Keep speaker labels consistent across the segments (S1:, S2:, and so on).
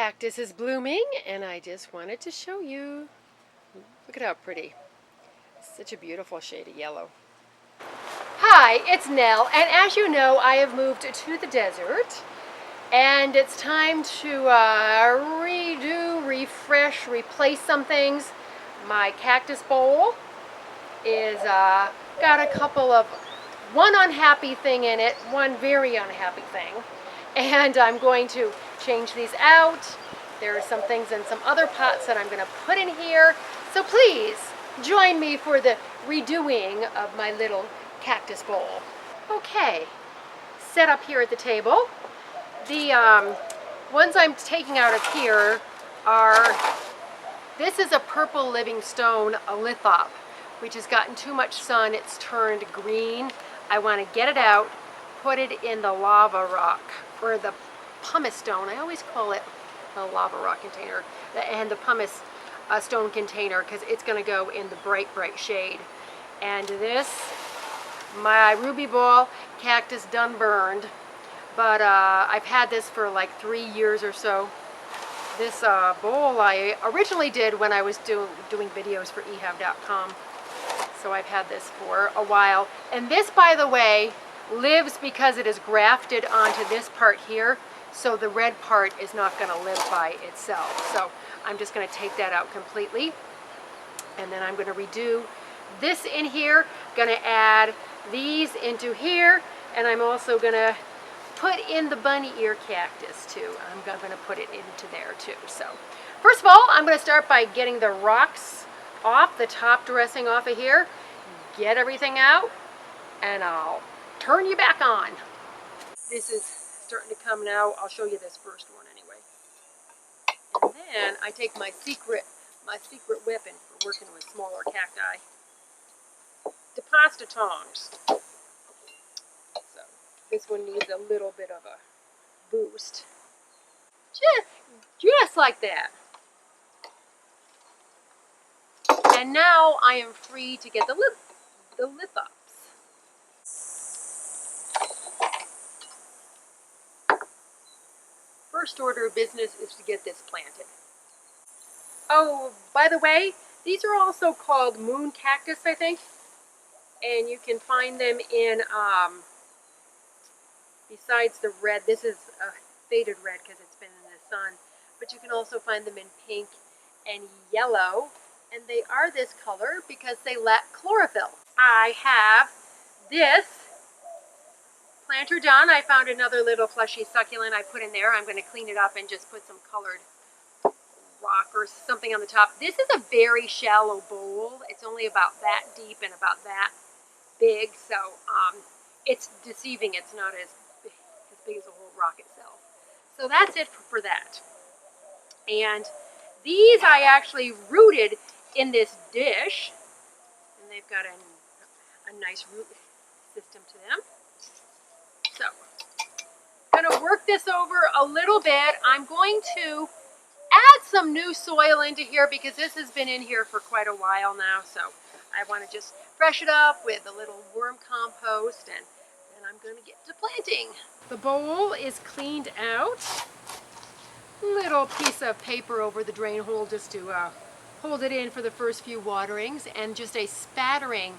S1: cactus is blooming, and I just wanted to show you. Look at how pretty. Such a beautiful shade of yellow. Hi, it's Nell, and as you know, I have moved to the desert, and it's time to redo, refresh, replace some things. My cactus bowl is got a couple of, one unhappy thing in it, one very unhappy thing, and I'm going to change these out. There are some things in some other pots that I'm going to put in here, so please join me for the redoing of my little cactus bowl. Okay, set up here at the table. The ones I'm taking out of here are, this is a purple living stone, a lithop, which has gotten too much sun. It's turned green. I want to get it out, put it in the lava rock, or the pumice stone. I always call it a lava rock container, and the pumice stone container, because it's going to go in the bright shade. And this, my ruby ball cactus done burned, but I've had this for like 3 years or so. This bowl I originally did when I was doing videos for ehab.com. So I've had this for a while. And this, by the way, lives because it is grafted onto this part here. So the red part is not going to live by itself. So I'm just going to take that out completely. And then I'm going to redo this in here. Going to add these into here. And I'm also going to put in the bunny ear cactus too. I'm going to put it into there too. So first of all, I'm going to start by getting the rocks off, the top dressing off of here, get everything out, and I'll turn you back on. This is starting to come now. I'll show you this first one anyway. And then I take my secret weapon for working with smaller cacti, the pasta tongs. So this one needs a little bit of a boost. Just like that. And now I am free to get the lithops. First order of business is to get this planted. Oh, by the way, these are also called moon cactus, I think. And you can find them in, besides the red, this is a faded red because it's been in the sun, but you can also find them in pink and yellow. And they are this color because they lack chlorophyll. I have this planter done. I found another little fleshy succulent I put in there. I'm going to clean it up and just put some colored rock or something on the top. This is a very shallow bowl. It's only about that deep and about that big, so it's deceiving. It's not as big as a whole rock itself. So that's it for that. And these I actually rooted in this dish, and they've got a nice root system to them. So I'm going to work this over a little bit. I'm going to add some new soil into here because this has been in here for quite a while now. So I want to just fresh it up with a little worm compost, and then I'm going to get to planting. The bowl is cleaned out. Little piece of paper over the drain hole just to hold it in for the first few waterings, and just a spattering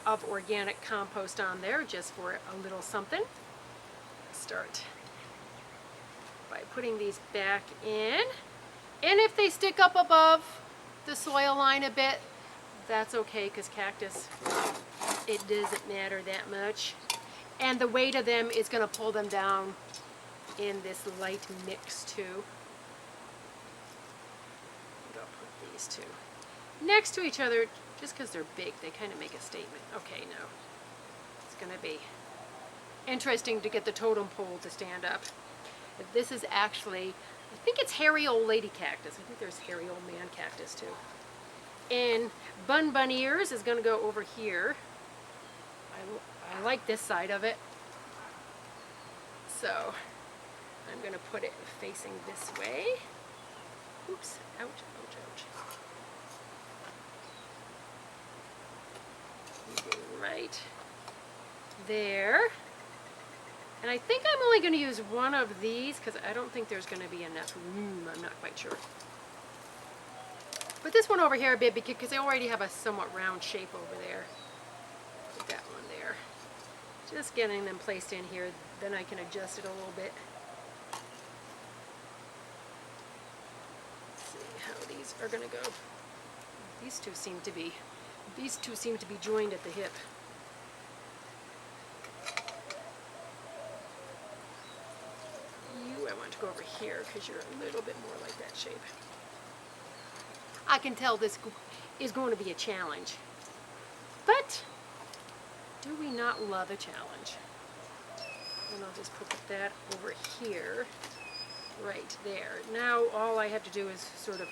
S1: of organic compost on there just for a little something. Start by putting these back in, and if they stick up above the soil line a bit, that's okay, because cactus, it doesn't matter that much. And the weight of them is going to pull them down in this light mix too. I'll put these two next to each other just because they're big. They kind of make a statement. Okay, now it's going to be interesting to get the totem pole to stand up. This is actually, I think it's hairy old lady cactus. I think there's hairy old man cactus too. And bun ears is going to go over here. I like this side of it. So I'm going to put it facing this way. Oops, ouch, ouch, ouch. Right there. And I think I'm only going to use one of these because I don't think there's going to be enough room. I'm not quite sure. Put this one over here a bit because I already have a somewhat round shape over there. Put that one there. Just getting them placed in here, then I can adjust it a little bit. Let's see how these are going to go. These two seem to be joined at the hip. I want to go over here because you're a little bit more like that shape. I can tell this is going to be a challenge, but do we not love a challenge? And I'll just put that over here, right there. Now all I have to do is sort of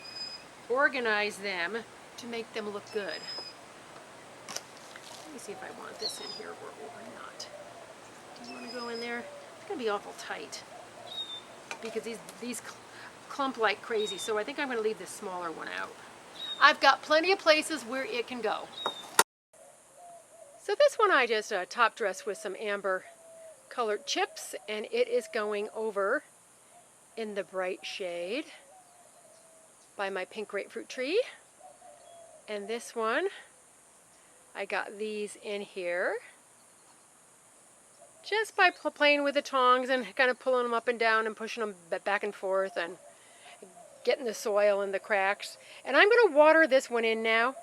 S1: organize them to make them look good. Let me see if I want this in here or not. Do you want to go in there? It's going to be awful tight, because these clump like crazy, so I think I'm going to leave this smaller one out. I've got plenty of places where it can go. So this one I just top dressed with some amber colored chips, and it is going over in the bright shade by my pink grapefruit tree. And this one, I got these in here just by playing with the tongs and kind of pulling them up and down and pushing them back and forth and getting the soil in the cracks. And I'm going to water this one in now,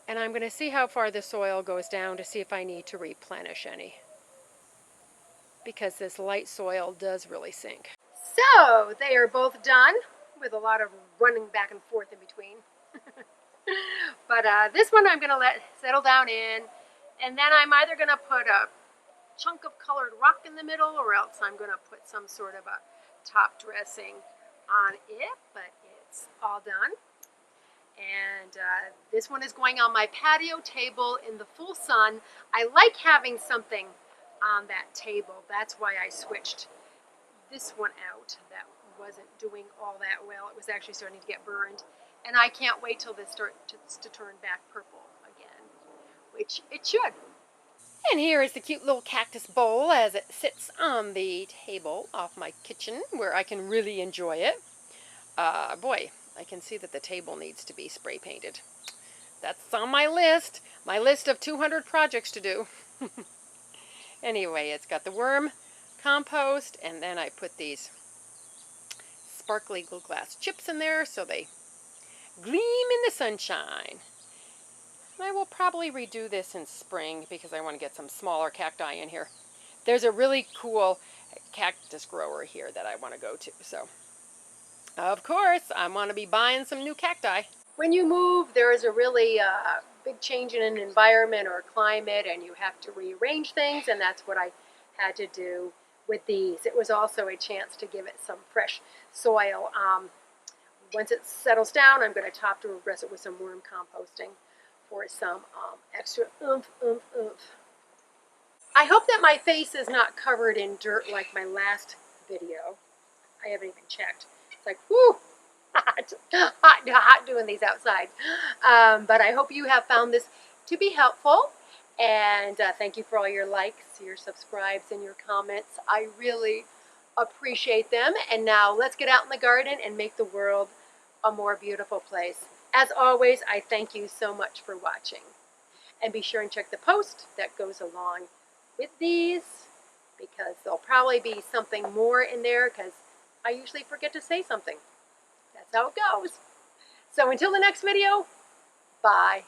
S1: and I'm going to see how far the soil goes down to see if I need to replenish any, because this light soil does really sink. So they are both done, with a lot of running back and forth in between. But this one I'm going to let settle down in, and then I'm either going to put a chunk of colored rock in the middle, or else I'm going to put some sort of a top dressing on it, but it's all done. And this one is going on my patio table in the full sun. I like having something on that table. That's why I switched this one out. That wasn't doing all that well. It was actually starting to get burned. And I can't wait till this starts to turn back purple again, which it should. And here is the cute little cactus bowl as it sits on the table off my kitchen where I can really enjoy it. Boy, I can see that the table needs to be spray painted. That's on my list of 200 projects to do. Anyway, it's got the worm compost, and then I put these sparkly glass chips in there so they gleam in the sunshine. And I will probably redo this in spring because I want to get some smaller cacti in here. There's a really cool cactus grower here that I want to go to. So, of course, I want to be buying some new cacti. When you move, there is a really big change in an environment or climate, and you have to rearrange things, and that's what I had to do with these. It was also a chance to give it some fresh soil. Once it settles down, I'm going to top dress it with some worm composting for some extra oomph. I hope that my face is not covered in dirt like my last video. I haven't even checked. It's like, whoo, hot doing these outside. But I hope you have found this to be helpful. And thank you for all your likes, your subscribes, and your comments. I really appreciate them. And now let's get out in the garden and make the world a more beautiful place. As always, I thank you so much for watching. And be sure and check the post that goes along with these, because there'll probably be something more in there, because I usually forget to say something. That's how it goes. So until the next video, bye.